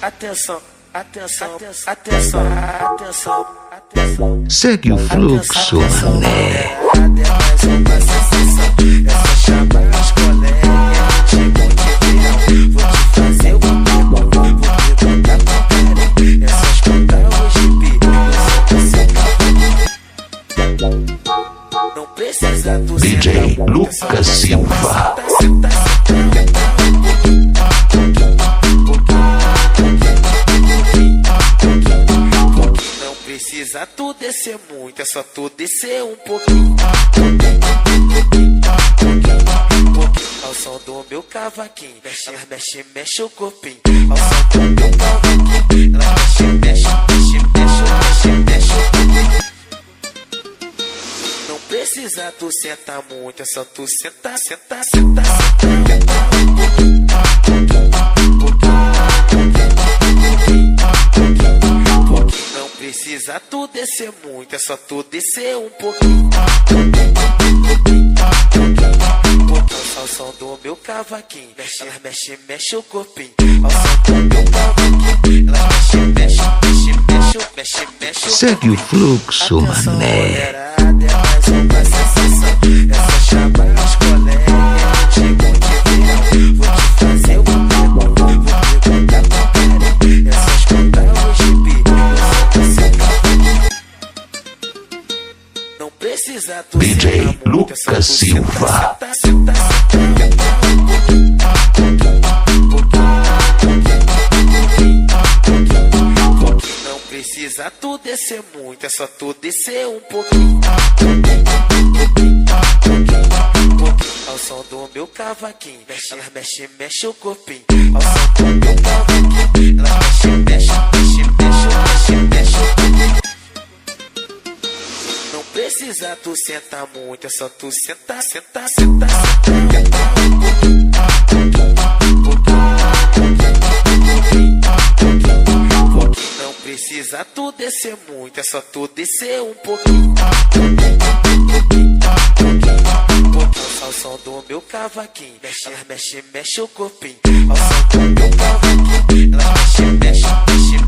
atenção, atenção, atenção, atenção, atenção. Segue o fluxo, mané. Mais uma sensação, essa chama as colegas. Chegou de verão, vou te fazer uma pergunta, vou perguntar pra cara. É só escutar hoje, bi, eu sou seu cavalo. Não precisa do DJ Lucas Silva. Não precisa tu descer muito, é só tu descer um pouquinho. Ao som do meu cavaquinho, mexe, mexe, mexe o corpinho. Ao som do meu cavaquinho, ela mexe, mexe, mexe, mexe, mexe, mexe o corpinho. Não precisa tu sentar muito, é só tu sentar, sentar, sentar, sentar. Não precisa tu descer muito, é só tu descer um pouquinho. Ao som do meu cavaquinho, mexe, mexe, mexe o corpinho. Ao som do meu cavaquinho, ela mexe, mexe, mexe, mexe, mexe, mexe. Segue o fluxo, mané. Mais uma sensação, essa chama as colegas. Chegou de verão, vou te fazer uma pergunta, vou perguntar pra cara. É só escutar hoje, bi, eu sou seu cavalo. Não precisa tu DJ Lucas Silva. sentar, sentar, não precisa tu descer muito, é só tu descer um pouquinho. Ao som do meu cavaquinho, mexe, mexe, mexe o corpinho. Ao som do meu cavaquinho, ela mexe, mexe, mexe, mexe, mexe, mexe o corpinho. Não precisa tu sentar muito, é só tu sentar, sentar, sentar, sentar. Não precisa tu descer muito, é só tu descer um pouquinho. Ao som do meu cavaquinho, mexe, mexe, mexe o corpinho. Ao som do meu cavaquinho, ela mexe, mexe, mexe,